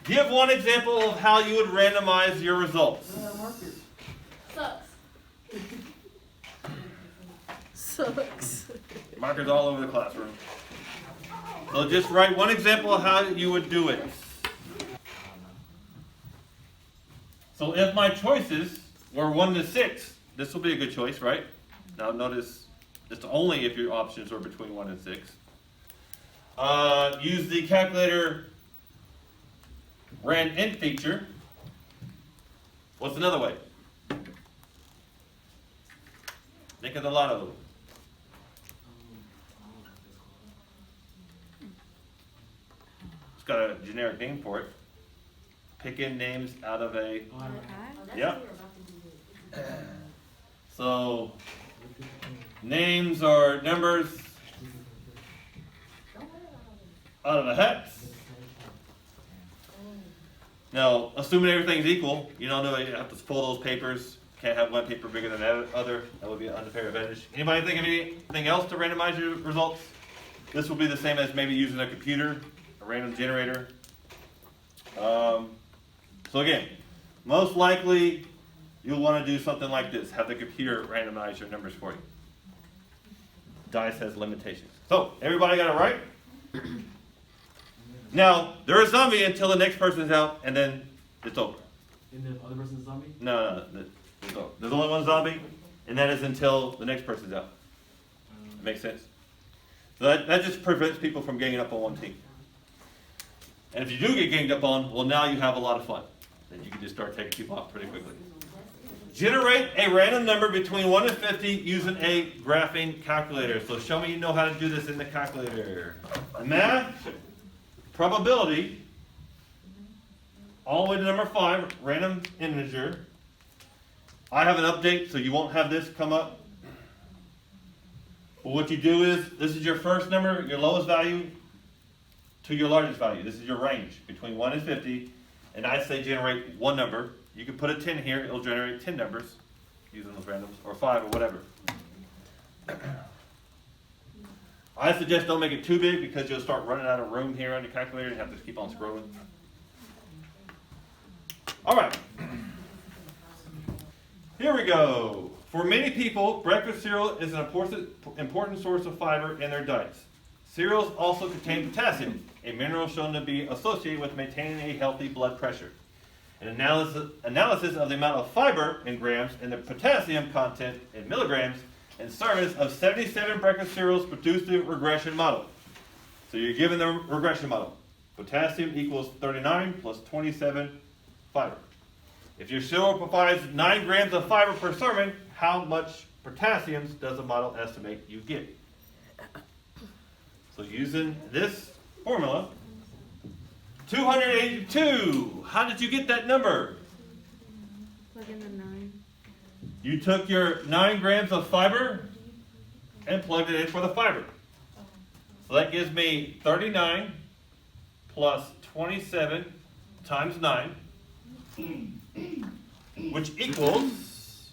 Give one example of how you would randomize your results. Sucks. Sucks. Markers all over the classroom. So just write one example of how you would do it. So if my choices were 1 to 6, this will be a good choice, right? Now notice it's only if your options are between 1 and 6. Use the calculator randint feature. What's another way? Think of the lotto. It's got a generic name for it. Pick in names out of a. Yeah. So names are numbers out of a hex. Now, assuming everything's equal, you don't know you have to pull those papers. Can't have one paper bigger than the other. That would be an unfair advantage. Anybody think of anything else to randomize your results? This will be the same as maybe using a computer, a random generator. So again, most likely you'll want to do something like this. Have the computer randomize your numbers for you. Dice has limitations. So, everybody got it right? Now, they're a zombie until the next person's out, and then it's over. And the other person's a zombie? No, there's only one zombie, and that is until the next person's out. That makes sense? So that just prevents people from ganging up on one team. And if you do get ganged up on, well, now you have a lot of fun. Then you can just start taking people out pretty quickly. Generate a random number between 1 and 50 using a graphing calculator. So show me you know how to do this in the calculator. Math, probability, all the way to number 5, random integer. I have an update, so you won't have this come up. But what you do is, this is your first number, your lowest value, to your largest value. This is your range between 1 and 50. And I say generate one number. You can put a 10 here, it'll generate 10 numbers using those randoms, or 5 or whatever. I suggest don't make it too big because you'll start running out of room here on your calculator and have to keep on scrolling. All right. Here we go. For many people, breakfast cereal is an important source of fiber in their diets. Cereals also contain potassium, a mineral shown to be associated with maintaining a healthy blood pressure. An analysis of the amount of fiber in grams and the potassium content in milligrams and servings of 77 breakfast cereals produced the regression model. So you're given the regression model. Potassium equals 39 plus 27 fiber. If your cereal provides 9 grams of fiber per serving, how much potassium does the model estimate you get? So using this formula, 282. How did you get that number? Plug in the 9. You took your 9 grams of fiber and plugged it in for the fiber. So that gives me 39 plus 27 times 9, which equals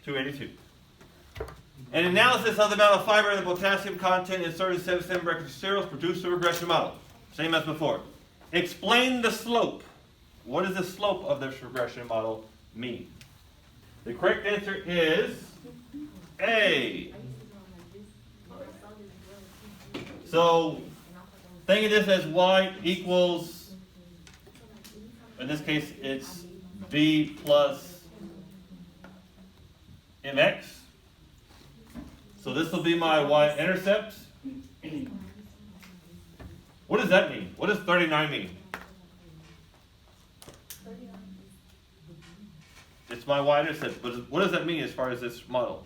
282. An analysis of the amount of fiber and the potassium content in certain 77 breakfast cereals produced a regression model. Same as before. Explain the slope. What does the slope of this regression model mean? The correct answer is A. So think of this as y equals, in this case it's b plus mx. So this will be my y-intercept. What does that mean? What does 39 mean? It's my y-intercept, but what does that mean as far as this model?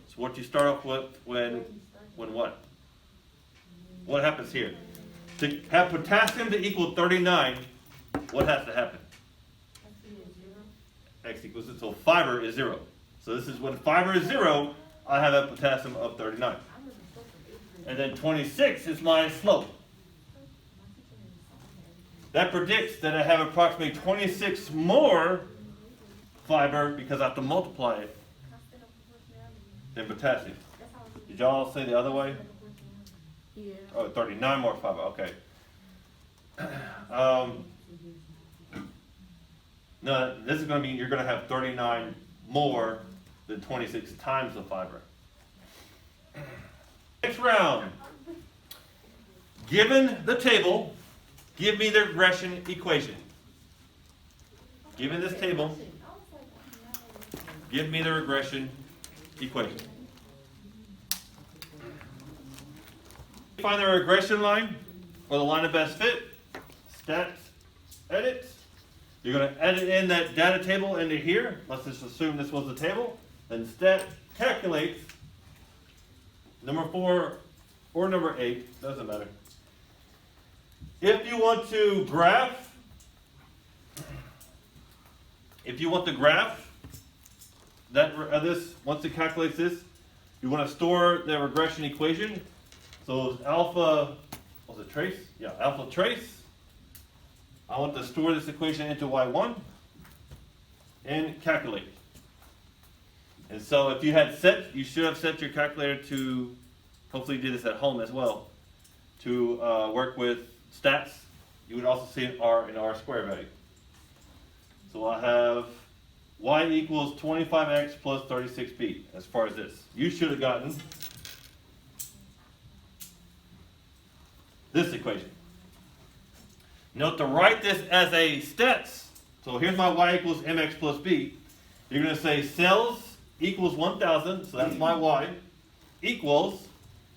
It's what you start off with when what? What happens here? To have potassium to equal 39, what has to happen? X equals it, so fiber is 0. So this is when fiber is 0, I have a potassium of 39. And then 26 is my slope. That predicts that I have approximately 26 more fiber because I have to multiply it than potassium. Did y'all say the other way? Yeah. Oh, 39 more fiber, okay. Um, no, this is gonna mean you're gonna have 39 more than 26 times the fiber. Next round. Given the table, give me the regression equation. Given this table, give me the regression equation. Find the regression line or the line of best fit. Stats, edit. You're going to edit in that data table into here. Let's just assume this was the table. Then stat calculates number 4 or number 8, doesn't matter. If you want to graph, if you want the graph that this, once it calculates this, you want to store the regression equation. So it's alpha, was it trace? Yeah, alpha trace. I want to store this equation into y1 and calculate. And so if you had set, you should have set your calculator to, hopefully you did this at home as well, to work with stats. You would also see an r and r square value. So I have y equals 25x plus 36b as far as this. You should have gotten this equation. Note to write this as a stats. So here's my y equals mx plus b. You're going to say cells equals 1,000, so that's my y, equals,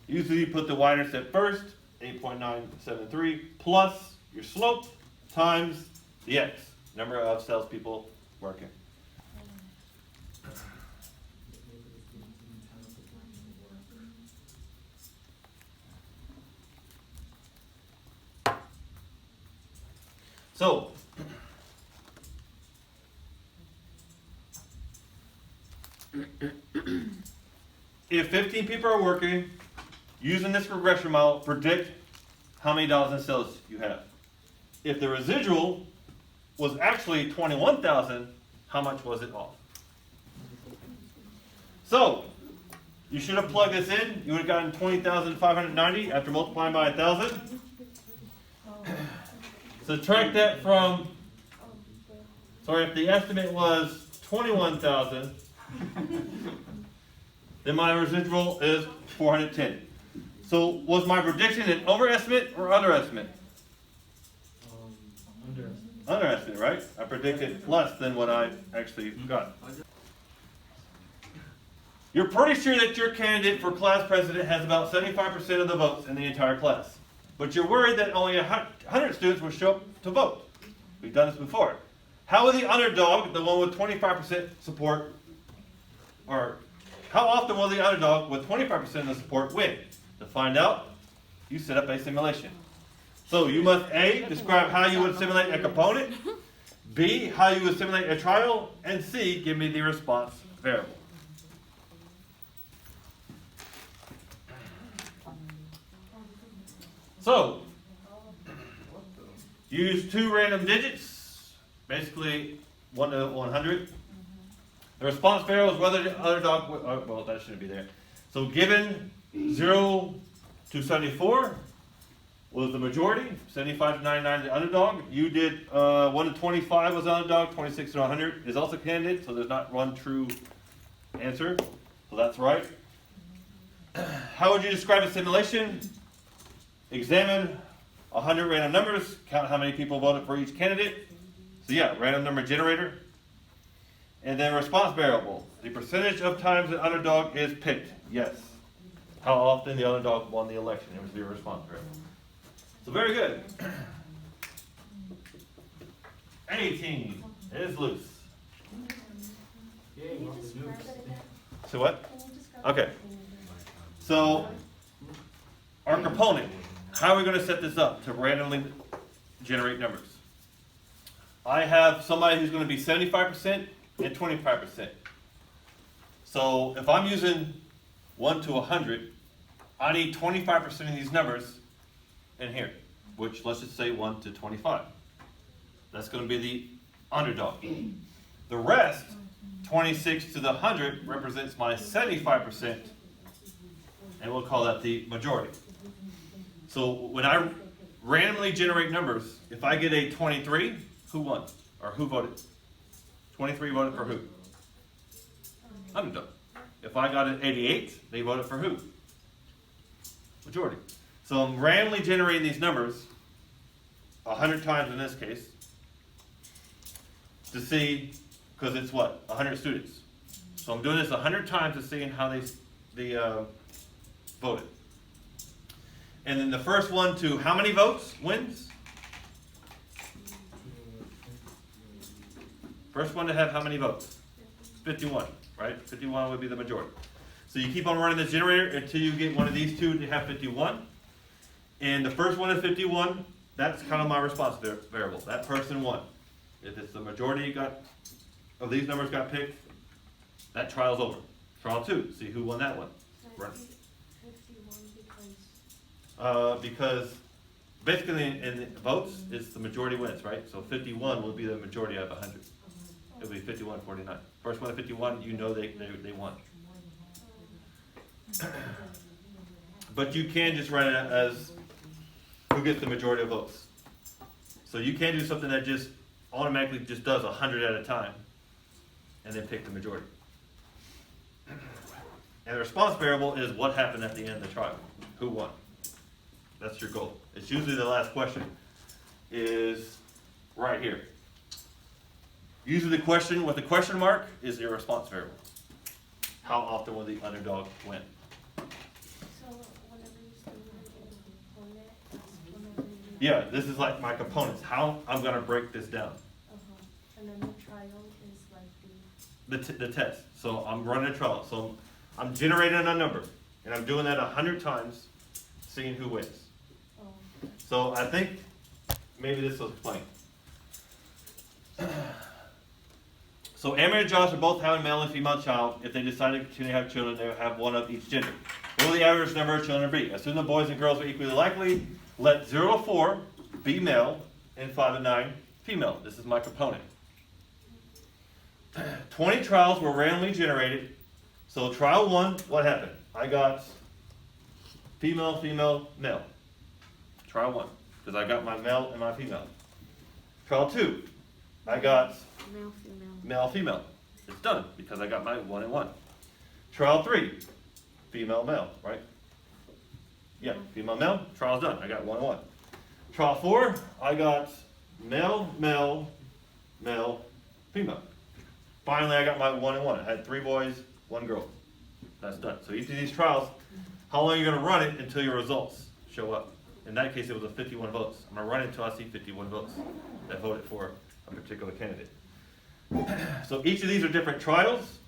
usually you put the y-intercept first, 8.973, plus your slope times the x, number of salespeople working. So, if 15 people are working, using this regression model, predict how many dollars in sales you have. If the residual was actually 21,000, how much was it off? So, you should have plugged this in. You would have gotten 20,590 after multiplying by 1,000. Subtract that from, sorry, if the estimate was 21,000, then my residual is 410. So was my prediction an overestimate or underestimate? Underestimate. Underestimate, right? I predicted less than what I actually got. You're pretty sure that your candidate for class president has about 75% of the votes in the entire class. But you're worried that only 100 students will show up to vote. We've done this before. How will the underdog, the one with 25% support, or how often will the underdog with 25% of the support win? To find out, you set up a simulation. So you must A, describe how you would simulate a component, B, how you would simulate a trial, and C, give me the response variable. So, use 2 random digits, basically 1 to 100. The response variable is whether the underdog, well, that shouldn't be there. So given 0 to 74 was the majority, 75 to 99 the underdog. You did 1 to 25 was the underdog, 26 to 100 is also candidate, so there's not one true answer. So that's right. How would you describe a simulation? Examine 100 random numbers, count how many people voted for each candidate. So yeah, random number generator. And then response variable. The percentage of times the underdog is picked. Yes. How often the underdog won the election. It was the response variable. So very good. 18 is loose. Yay, lots of nukes. So what? Okay. So our component. How are we going to set this up to randomly generate numbers? I have somebody who's going to be 75% and 25%. So if I'm using 1 to 100, I need 25% of these numbers in here, which let's just say 1 to 25. That's going to be the underdog. The rest, 26 to the 100, represents my 75%, and we'll call that the majority. So when I randomly generate numbers, if I get a 23, who won? Or who voted? 23 voted for who? Underdog. If I got an 88, they voted for who? Majority. So I'm randomly generating these numbers 100 times in this case to see, because it's what? 100 students. So I'm doing this 100 times to seeing how they voted. And then the first one to how many votes wins? First one to have how many votes? 51, right? 51 would be the majority. So you keep on running this generator until you get one of these two to have 51. And the first one is 51, that's kind of my response variable. That person won. If it's the majority of these numbers got picked, that trial's over. Trial 2, see who won that one. Right. 51 Because basically in votes, it's the majority wins, right? So 51 will be the majority out of 100. It'll be 51-49. First one to 51, you know they won. But you can just write it as who gets the majority of votes. So you can do something that just automatically just does 100 at a time, and then pick the majority. And the response variable is what happened at the end of the trial. Who won? That's your goal. It's usually the last question is right here. Usually the question with the question mark is your response variable. How often will the underdog win? So whenever you stimulate a component, that's whenever you. Yeah, this is like my components. How I'm gonna break this down. And then the trial is like The test. So I'm running a trial. So I'm generating a number, and I'm doing that 100 times, seeing who wins. oh. So I think maybe this will explain. So Amber and Josh are both having a male and female child. If they decide to continue to have children, they will have one of each gender. What will the average number of children be? Assume the boys and girls are equally likely. Let 0 to 4 be male and 5 to 9 female. This is my component. 20 trials were randomly generated. So trial 1, what happened? I got female, female, male. Trial 1, because I got my male and my female. Trial 2, I got Male, female. male, female. It's done because I got my 1 and 1. Trial 3, female, male, right? Yeah, female, male. Trial's done. I got 1 and 1. Trial 4, I got male, male, male, female. Finally, I got my 1 and 1. I had 3 boys, 1 girl. That's done. So each of these trials, how long are you going to run it until your results show up? In that case, it was a 51 votes. I'm going to run it until I see 51 votes that voted for a particular candidate. So each of these are different trials.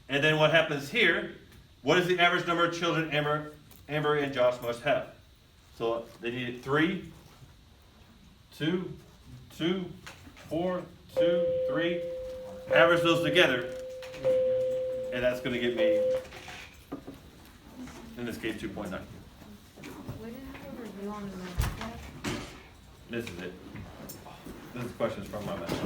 And then what happens here, what is the average number of children Amber and Josh must have? So they needed 3, 2, 2, 4, 2, 3. Average those together, and that's going to give me, in this case, 2.9. We didn't have a review on the math yet. This is it. This is questions from my math.